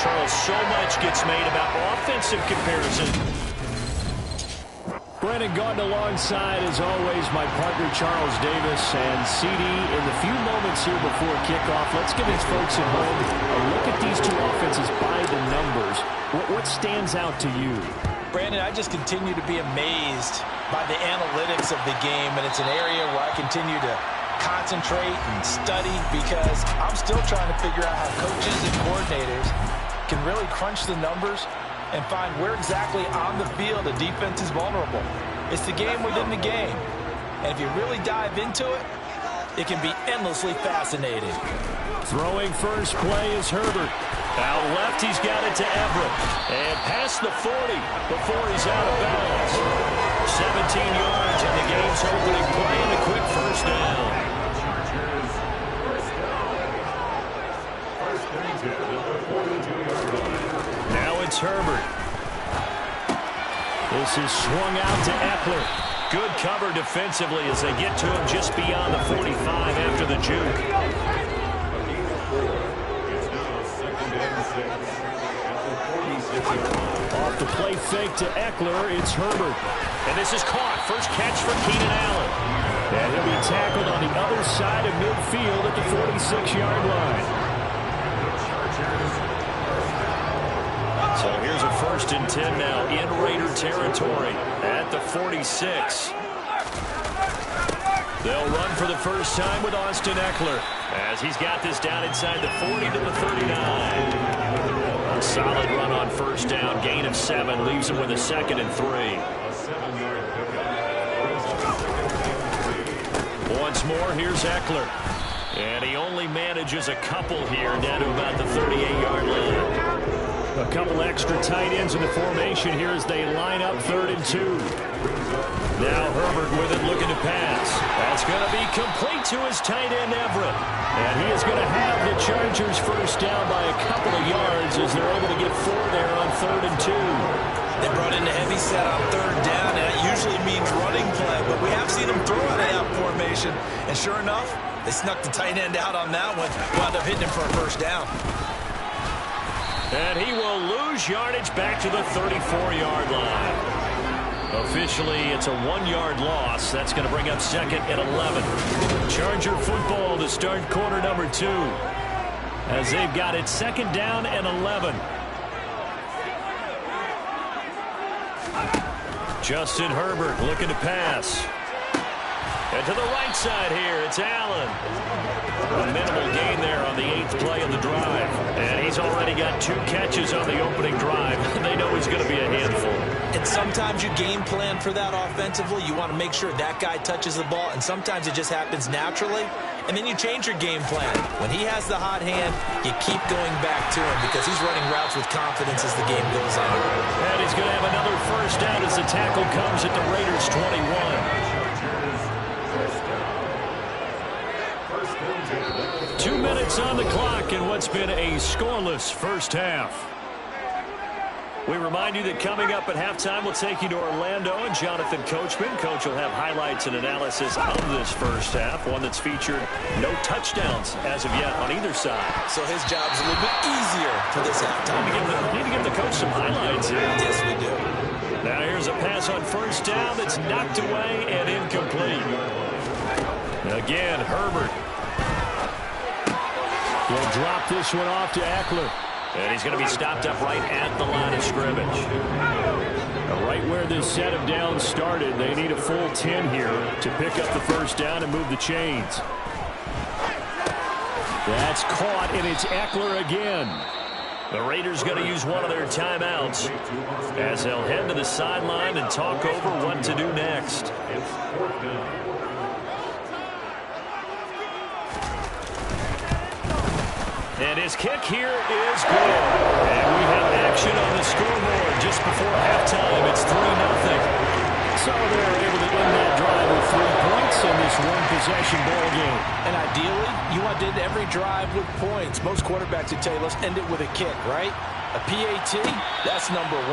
Charles, so much gets made about offensive comparison. Brennan Gaudin alongside, as always, my partner Charles Davis. And CD, in the few moments here before kickoff, let's give these folks at home a look at these two offenses by the numbers. What stands out to you? Brandon, I just continue to be amazed by the analytics of the game, and it's an area where I continue to concentrate and study because I'm still trying to figure out how coaches and coordinators can really crunch the numbers and find where exactly on the field a defense is vulnerable. It's the game within the game. And if you really dive into it, it can be endlessly fascinating. Throwing first play is Herbert. Out left, he's got it to Everett. And past the 40 before he's out of bounds. 17 yards in the game's opening play and a quick first down. Now it's Herbert. This is swung out to Eckler. Good cover defensively as they get to him just beyond the 45 after the juke. Off the play fake to Eckler, it's Herbert. And this is caught. First catch for Keenan Allen. And he'll be tackled on the other side of midfield at the 46-yard line. So here's a 1st and 10 now in Raider territory at the 46. They'll run for the first time with Austin Eckler as he's got this down inside the 40 to the 39. A solid run on first down, gain of 7, leaves him with a 2nd and 3. Once more, here's Eckler. And he only manages a couple here down to about the 38-yard line. A couple extra tight ends in the formation here as they line up 3rd and 2. Now Herbert with it, looking to pass. That's going to be complete to his tight end Everett. And he is going to have the Chargers first down by a couple of yards as they're able to get 4 there on 3rd and 2. They brought in a heavy set on 3rd down, and that usually means running play, but we have seen them throw out of that formation. And sure enough, they snuck the tight end out on that one, wound up hitting him for a first down. And he will lose yardage back to the 34-yard line. Officially, it's a 1-yard loss. That's going to bring up 2nd and 11. Charger football to start quarter number 2. As they've got it 2nd down and 11. Justin Herbert looking to pass. And to the right side here, it's Allen. A minimal gain there on the 8th play of the drive. And he's already got 2 catches on the opening drive. They know he's going to be a handful. And sometimes you game plan for that offensively. You want to make sure that guy touches the ball. And sometimes it just happens naturally. And then you change your game plan. When he has the hot hand, you keep going back to him because he's running routes with confidence as the game goes on. And he's going to have another first down as the tackle comes at the Raiders' 21. 2 minutes on the clock in what's been a scoreless first half. We remind you that coming up at halftime, we'll take you to Orlando and Jonathan Coachman. Coach will have highlights and analysis of this first half, one that's featured no touchdowns as of yet on either side. So his job's a little bit easier for this halftime. Need to give the coach some highlights here. Yes, we do. Now here's a pass on first down that's knocked away and incomplete. Again, Herbert. Will drop this one off to Eckler. And he's going to be stopped up right at the line of scrimmage. Right where this set of downs started, they need a full 10 here to pick up the first down and move the chains. That's caught, and it's Eckler again. The Raiders going to use one of their timeouts as they'll head to the sideline and talk over what to do next. And his kick here is good. And we have action on the scoreboard just before halftime. It's 3-0. So they're able to end that drive with 3 points in this one-possession ball game. And ideally, you want to end every drive with points. Most quarterbacks would tell you, let's end it with a kick, right? A PAT, that's number 1.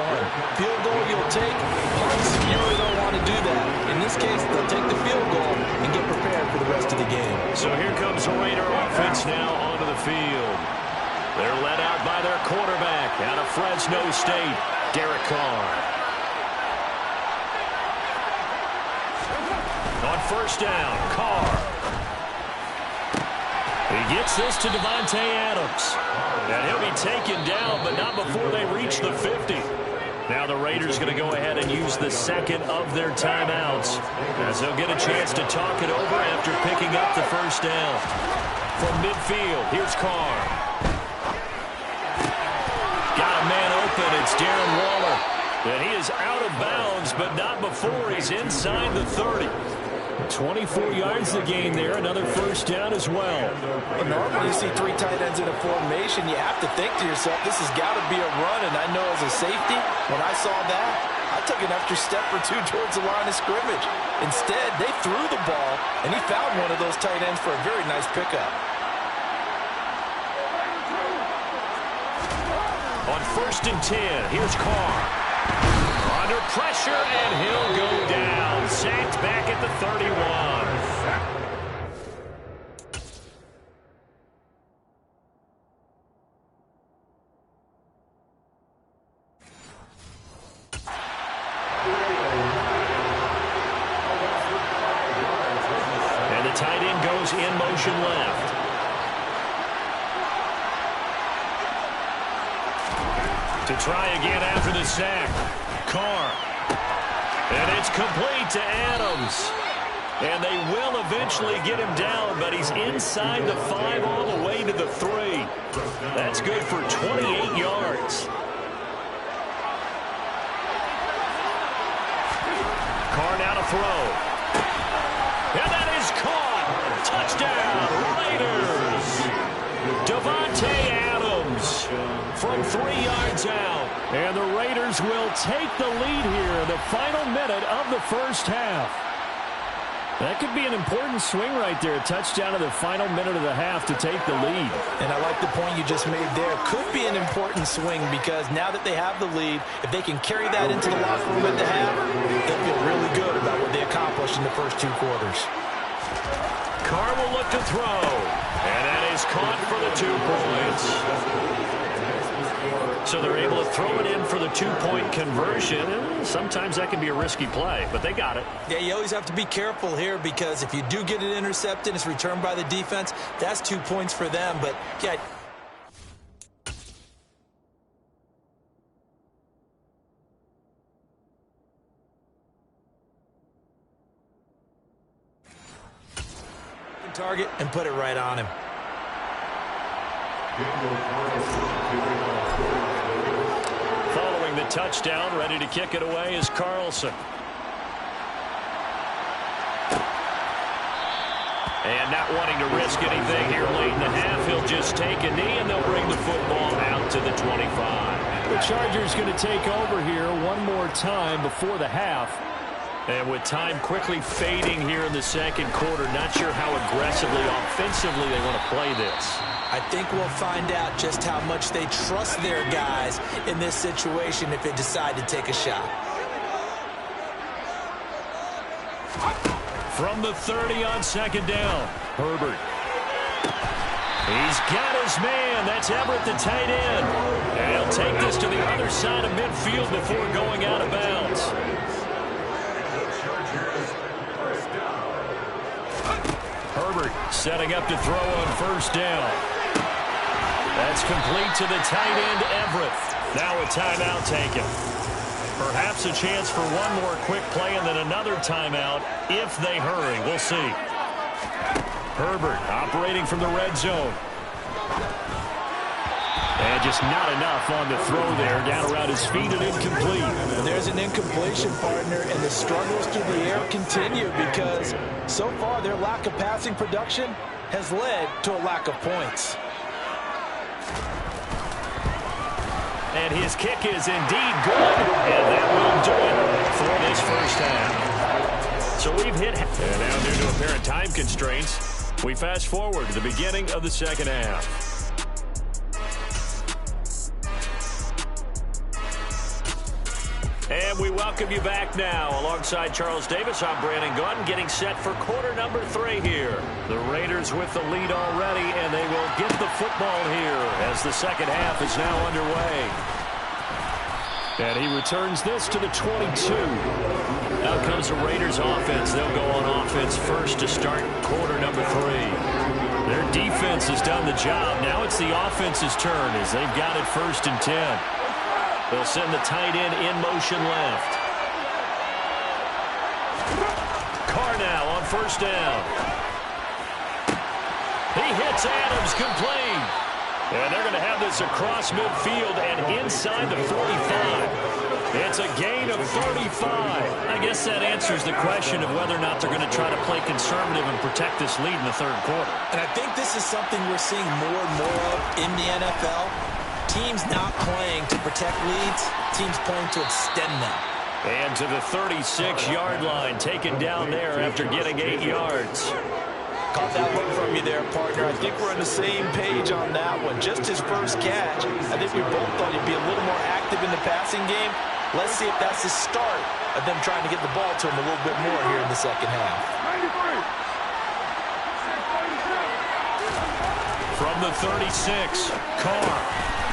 Field goal you'll take, punts, you really don't want to do that. In this case, they'll take the field goal and get prepared for the rest of the game. So here comes the Raider offense now onto the field. They're led out by their quarterback, Fresno State, Derek Carr. On first down, Carr. He gets this to Davante Adams. And he'll be taken down, but not before they reach the 50. Now the Raiders going to go ahead and use the second of their timeouts, as they'll get a chance to talk it over after picking up the first down. From midfield, here's Carr. Got a man open. It's Darren Waller. And he is out of bounds, but not before he's inside the 30. 24 yards the game there. Another first down as well. Normally you see three tight ends in a formation, you have to think to yourself, this has got to be a run. And I know as a safety, when I saw that, I took an extra step or two towards the line of scrimmage. Instead, they threw the ball, and he found one of those tight ends for a very nice pickup. On first and 10, here's Carr. Under pressure, and he'll go down. Sacked back at the 31. And the tight end goes in motion left. To try again after the sack. Carr. And it's complete to Adams. And they will eventually get him down, but he's inside the 5 all the way to the 3. That's good for 28 yards. Carr now to throw. And that is caught. Touchdown, Raiders. Davante Adams from 3 yards out. And the Raiders will take the lead here in the final minute of the first half. That could be an important swing right there. A touchdown in the final minute of the half to take the lead. And I like the point you just made there. Could be an important swing because now that they have the lead, if they can carry that into the locker room at the half, they'll feel really good about what they accomplished in the first 2 quarters. Carr will look to throw. And that is caught for the 2 points. So they're able to throw it in for the 2-point conversion. And sometimes that can be a risky play, but they got it. Yeah, you always have to be careful here because if you do get it intercepted, it's returned by the defense. That's 2 points for them. But, yeah. Target and put it right on him. Following the touchdown, ready to kick it away is Carlson. And not wanting to risk anything here late in the half, he'll just take a knee and they'll bring the football out to the 25. The Chargers going to take over here one more time before the half. And with time quickly fading here in the second quarter, not sure how aggressively, offensively they want to play this. I think we'll find out just how much they trust their guys in this situation if they decide to take a shot. From the 30 on second down, Herbert. He's got his man. That's Everett, the tight end. And he'll take this to the other side of midfield before going out of bounds. Herbert setting up to throw on first down. That's complete to the tight end, Everett. Now a timeout taken. Perhaps a chance for one more quick play and then another timeout if they hurry. We'll see. Herbert operating from the red zone. And just not enough on the throw there. Down around his feet and incomplete. There's an incompletion, partner, and the struggles through the air continue because so far their lack of passing production has led to a lack of points. And his kick is indeed good. And that will do it for this first half. So we've hit. And now due to apparent time constraints, we fast forward to the beginning of the second half. And we welcome you back now. Alongside Charles Davis, I'm Brandon Gunn, getting set for quarter number 3 here. The Raiders with the lead already, and they will get the football here as the second half is now underway. And he returns this to the 22. Out comes the Raiders offense. They'll go on offense first to start quarter number 3. Their defense has done the job. Now it's the offense's turn as they've got it 1st and 10. They'll send the tight end in motion left. Carr now on 1st down. He hits Adams complete. And they're going to have this across midfield and inside the 45. It's a gain of 35. I guess that answers the question of whether or not they're going to try to play conservative and protect this lead in the 3rd quarter. And I think this is something we're seeing more and more of in the NFL. Teams not playing to protect leads, teams playing to extend them. And to the 36-yard line, taken down there after getting 8 yards. Caught that look from you there, partner. I think we're on the same page on that one. Just his first catch. I think we both thought he'd be a little more active in the passing game. Let's see if that's the start of them trying to get the ball to him a little bit more here in the 2nd half. From the 36, Carr.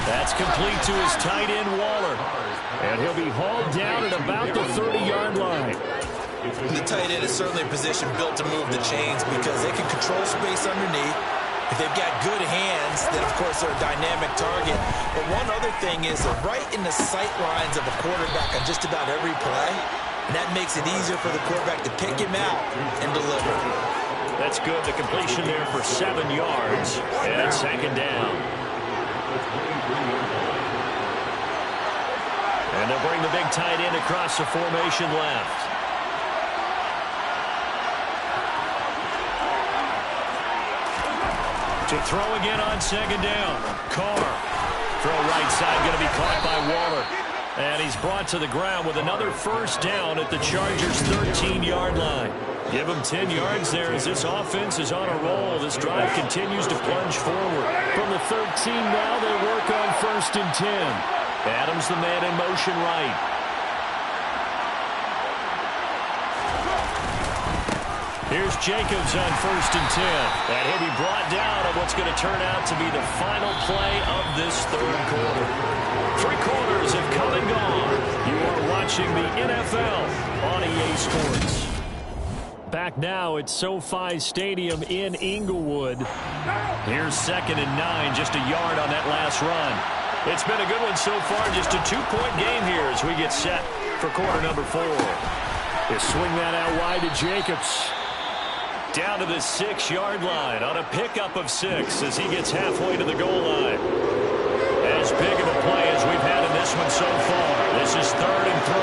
That's complete to his tight end, Waller. And he'll be hauled down at about the 30-yard line. The tight end is certainly a position built to move the chains because they can control space underneath. If they've got good hands, then, of course, they're a dynamic target. But one other thing is they're right in the sight lines of a quarterback on just about every play, and that makes it easier for the quarterback to pick him out and deliver. That's good. The completion there for 7 yards, and 2nd down. And they'll bring the big tight end across the formation left. To throw again on 2nd down. Carr. Throw right side, going to be caught by Waller. And he's brought to the ground with another 1st down at the Chargers' 13-yard line. Give him 10 yards there as this offense is on a roll. This drive continues to plunge forward. From the 13 now, they work on 1st and 10. Adams the man in motion right. Here's Jacobs on 1st and 10. And he'll be brought down on what's going to turn out to be the final play of this 3rd quarter. 3 quarters have come and gone. You are watching the NFL on EA Sports. Back now at SoFi Stadium in Inglewood. Here's 2nd and 9, just a yard on that last run. It's been a good one so far, just a 2-point game here as we get set for quarter number 4. They swing that out wide to Jacobs. Down to the 6-yard line on a pickup of 6 as he gets halfway to the goal line. As big of a play as we've had in this one so far. This is 3rd and 3.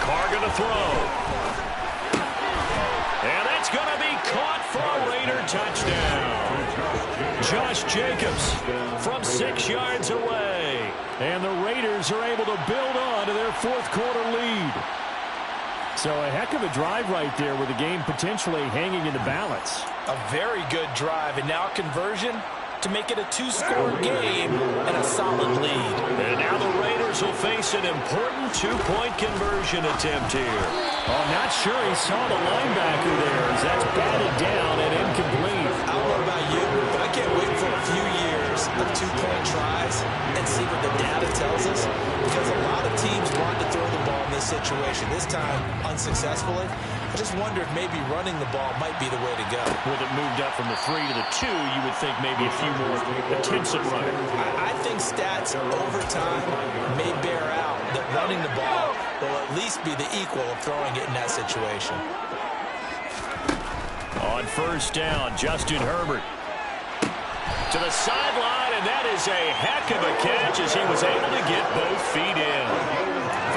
Carr going to throw. And that's going to be caught for a Raider touchdown. Josh Jacobs from 6 yards away. And the Raiders are able to build on to their 4th quarter lead. So a heck of a drive right there with the game potentially hanging in the balance. A very good drive, and now conversion to make it a 2-score game and a solid lead. And now the Raiders will face an important 2-point conversion attempt here. Oh, not sure he saw the linebacker there as that's batted down and incomplete. I don't know about you, but I can't wait for a few years of 2-point tries and see what the data tells us, because a lot of teams want to throw the ball in this situation. This time, unsuccessfully. I just wonder if maybe running the ball might be the way to go. With it moved up from the 3 to the 2, you would think maybe a few more attempts at running. I think stats over time may bear out that running the ball will at least be the equal of throwing it in that situation. On 1st down, Justin Herbert. To the sideline, and that is a heck of a catch as he was able to get both feet in.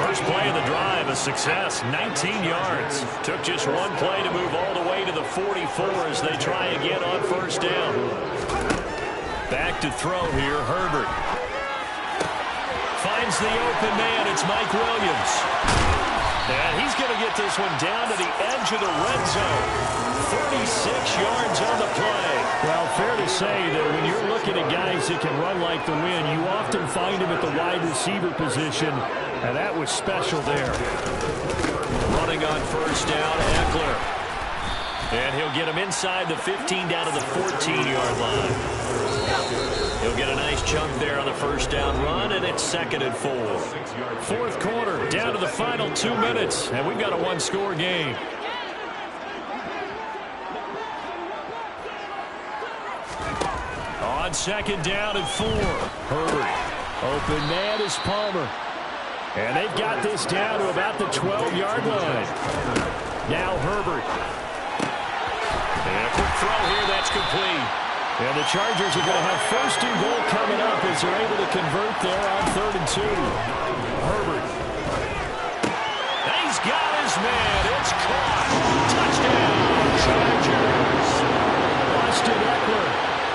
First play of the drive, a success, 19 yards. Took just one play to move all the way to the 44 as they try again on 1st down. Back to throw here, Herbert. Finds the open man, it's Mike Williams. And he's going to get this one down to the edge of the red zone. 36 yards on the play. Well, fair to say that when you're looking at guys that can run like the wind, you often find them at the wide receiver position, and that was special there. Running on 1st down, Eckler. And he'll get him inside the 15 down to the 14-yard line. He'll get a nice chunk there on the first down run, and it's 2nd and 4. Fourth quarter, down to the final 2 minutes, and we've got a one-score game. On 2nd down and 4. Herbert. Open man is Palmer. And they've got this down to about the 12-yard line. Now Herbert. And a quick throw here, that's complete. And the Chargers are going to have 1st and goal coming up as they're able to convert there on 3rd and 2. Herbert. And he's got his man. It's caught. Touchdown, Chargers. Austin Eckler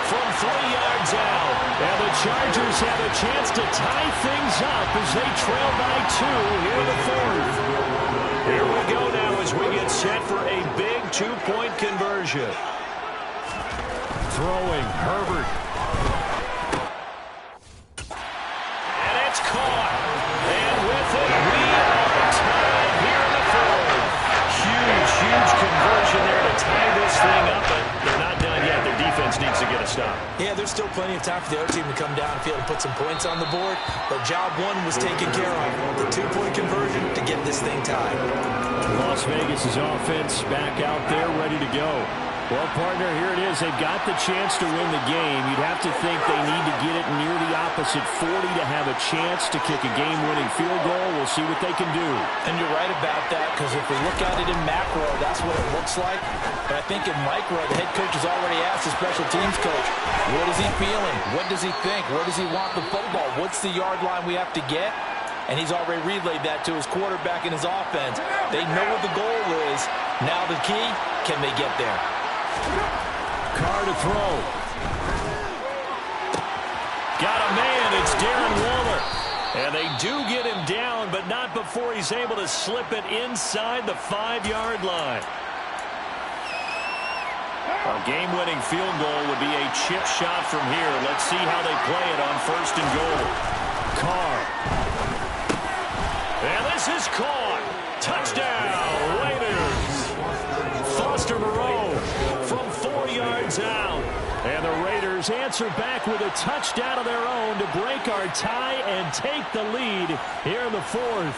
from 3 yards out. And the Chargers have a chance to tie things up as they trail by 2 here in the 4th. Here we go now as we get set for a big 2-point conversion. Throwing, Herbert. And it's caught. And with it, we are tied here in the 4th. Huge conversion there to tie this thing up, but they're not done yet. Their defense needs to get a stop. Yeah, there's still plenty of time for the other team to come down and field and put some points on the board, but job 1 was taken care of. The 2-point conversion to get this thing tied. Las Vegas' offense back out there ready to go. Well, partner, here it is. They've got the chance to win the game. You'd have to think they need to get it near the opposite 40 to have a chance to kick a game-winning field goal. We'll see what they can do. And you're right about that, because if we look at it in macro, that's what it looks like. But I think in micro, the head coach has already asked the special teams coach, what is he feeling? What does he think? Where does he want the football? What's the yard line we have to get? And he's already relayed that to his quarterback and his offense. They know what the goal is. Now the key, can they get there? Carr to throw. Got a man. It's Darren Waller. And they do get him down, but not before he's able to slip it inside the 5-yard line. A game-winning field goal would be a chip shot from here. Let's see how they play it on 1st and goal. Carr. And this is caught. Touchdown, Raiders. Foster Moreau from 4 yards out. And the Raiders answer back with a touchdown of their own to break our tie and take the lead here in the 4th.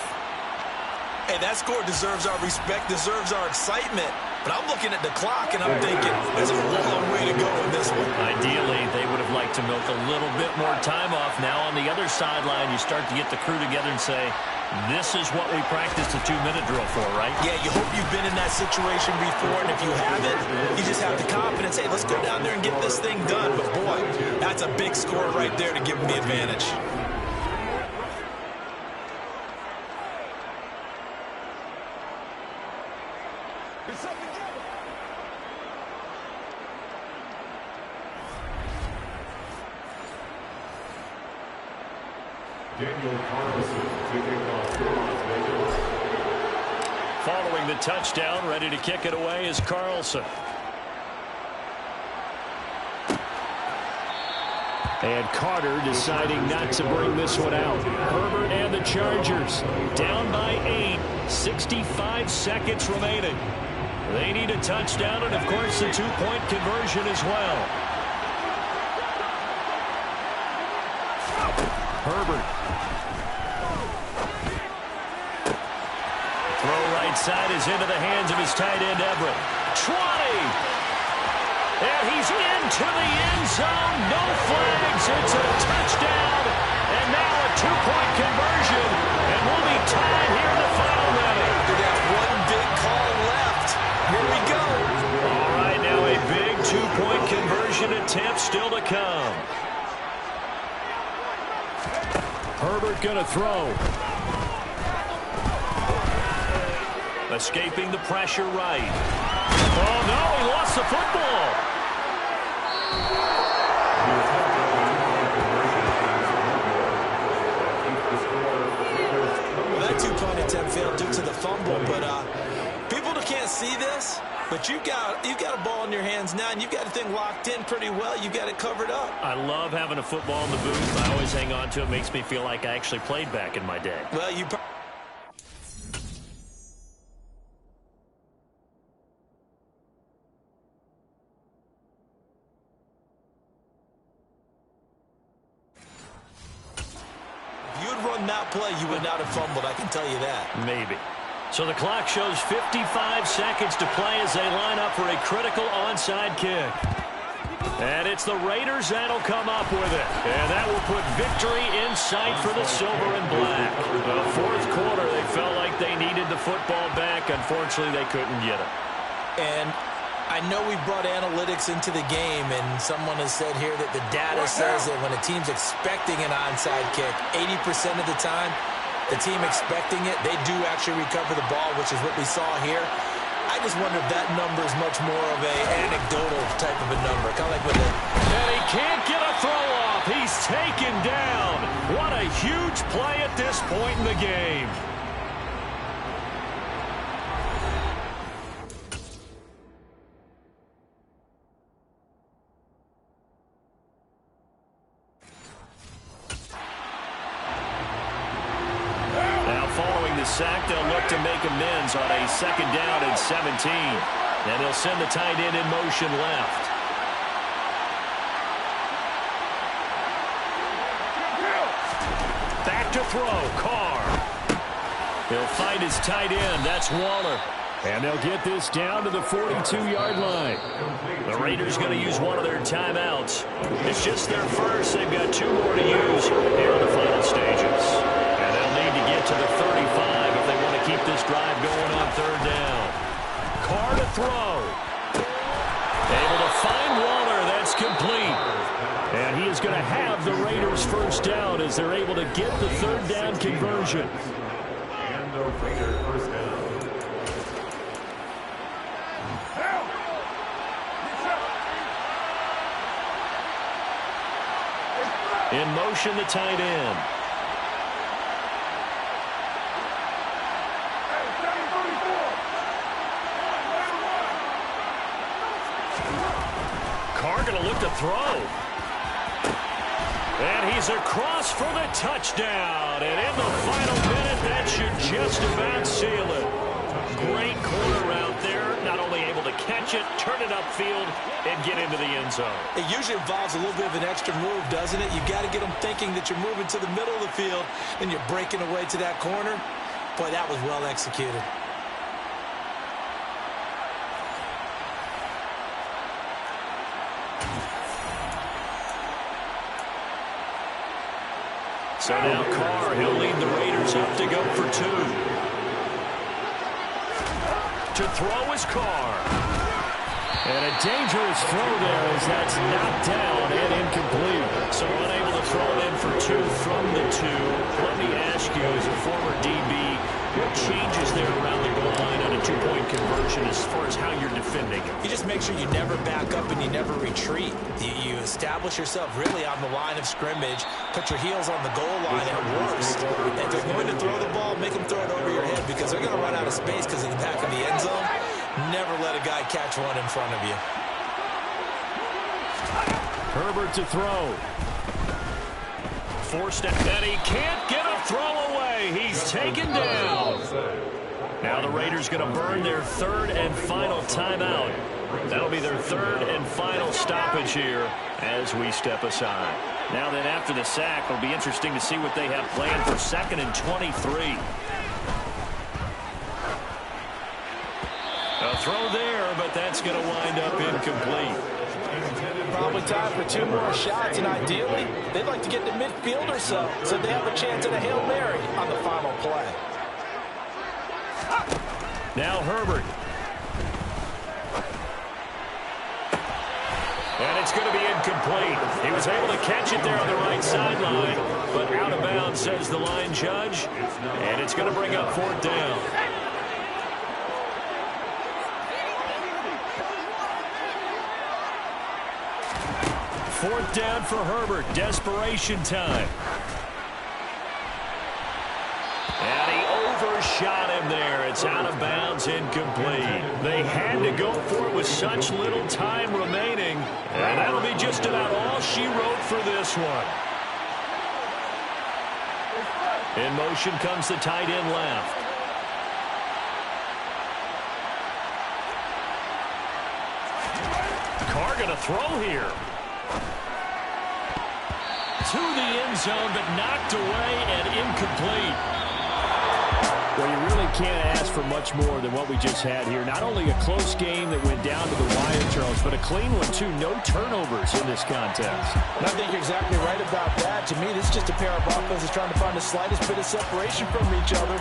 Hey, that score deserves our respect, deserves our excitement. But I'm looking at the clock, and I'm thinking there's a long way to go in this one. Ideally, they would have liked to milk a little bit more time off. Now on the other sideline, you start to get the crew together and say, this is what we practiced a 2-minute drill for, right? Yeah, you hope you've been in that situation before, and if you haven't, you just have the confidence, hey, let's go down there and get this thing done. But, boy, that's a big score right there to give them the advantage. Following the touchdown, ready to kick it away is Carlson. And Carter deciding not to bring this one out. Herbert and the Chargers down by 8, 65 seconds remaining. They need a touchdown and, of course, a 2-point conversion as well. Herbert. Throw right side is into the hands of his tight end, Everett. 20! And he's into the end zone. No flags. It's a touchdown. And now a 2-point conversion. And we'll be tied here in the final minute. We got one big call left. Here we go. All right, now a big 2-point conversion attempt still to come. Herbert going to throw. Escaping the pressure right. Oh, no, he lost the football. Well, that 2-point attempt failed due to the fumble, but people can't see this, but you've got a ball in your hands now, and you've got the thing locked in pretty well. You've got it covered up. I love having a football in the booth. I always hang on to it. Makes me feel like I actually played back in my day. Well, you on that play, you would not have fumbled, I can tell you that. Maybe. So the clock shows 55 seconds to play as they line up for a critical onside kick. And it's the Raiders that'll come up with it. And that will put victory in sight for the silver and black. The fourth quarter, they felt like they needed the football back. Unfortunately, they couldn't get it. And I know we brought analytics into the game, and someone has said here that the data says that when a team's expecting an onside kick, 80% of the time, the team expecting it, they do actually recover the ball, which is what we saw here. I just wonder if that number is much more of an anecdotal type of a number. Kind of like with it. And he can't get a throw off. He's taken down. What a huge play at this point in the game. Sack, they'll look to make amends on a second down and 17. And they'll send the tight end in motion left. Back to throw, Carr. He'll find his tight end, that's Waller. And they'll get this down to the 42-yard line. The Raiders going to use one of their timeouts. It's just their first. They've got two more to use here in the final stages. And they'll need to get to the 35 if they want to keep this drive going on third down. Carr to throw. Able to find Waller. That's complete. And he is going to have the Raiders first down as they're able to get the third down conversion. And the Raiders first down. In motion, the tight end. Carr going to look to throw. And he's across for the touchdown. And in the final minute, that should just about seal it. Great corner out there. Not only able to catch it, turn it upfield, and get into the end zone. It usually involves a little bit of an extra move, doesn't it? You've got to get them thinking that you're moving to the middle of the field and you're breaking away to that corner. Boy, that was well executed. So now Carr, he'll lead the Raiders up to go for two. To throw is Carr. And a dangerous throw there as that's knocked down and incomplete. So unable to throw it in for two from the two. Let me ask you, as a former DB, what changes there around the goal line on a two-point conversion as far as how you're defending it? You just make sure you never back up and you never retreat. You establish yourself really on the line of scrimmage, put your heels on the goal line at worst. If they're going to throw the ball, make them throw it over your head because they're going to run out of space because of the back of the end zone. Never let a guy catch one in front of you. Herbert to throw. Forced out, and he can't get a throw away. He's taken down. Now the Raiders going to burn their third and final timeout. That'll be their third and final stoppage here as we step aside. Now then, after the sack, it'll be interesting to see what they have planned for 2nd and 23. A throw there, but that's going to wind up incomplete. Probably time for two more shots, and ideally, they'd like to get to midfield or so they have a chance at a Hail Mary on the final play. Now Herbert. And it's going to be incomplete. He was able to catch it there on the right sideline, but out of bounds, says the line judge. And it's going to bring up 4th down. Fourth down for Herbert. Desperation time. And he overshot him there. It's out of bounds, incomplete. They had to go for it with such little time remaining. And that'll be just about all she wrote for this one. In motion comes the tight end left. Carr going to throw here. To the end zone, but knocked away and incomplete. incomplete. Well, you really can't ask for much more than what we just had here. Not only a close game that went down to the wire, Charles, but a clean one, too. No turnovers in this contest. And I think you're exactly right about that. To me, this is just a pair of offenses trying to find the slightest bit of separation from each other.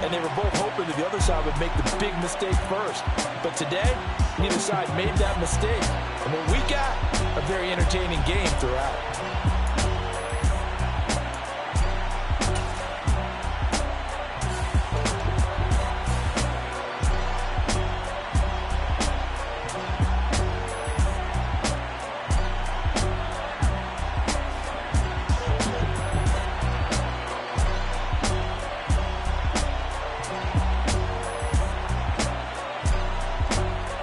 And they were both hoping that the other side would make the big mistake first. But today, neither side made that mistake. And what we got, a very entertaining game throughout.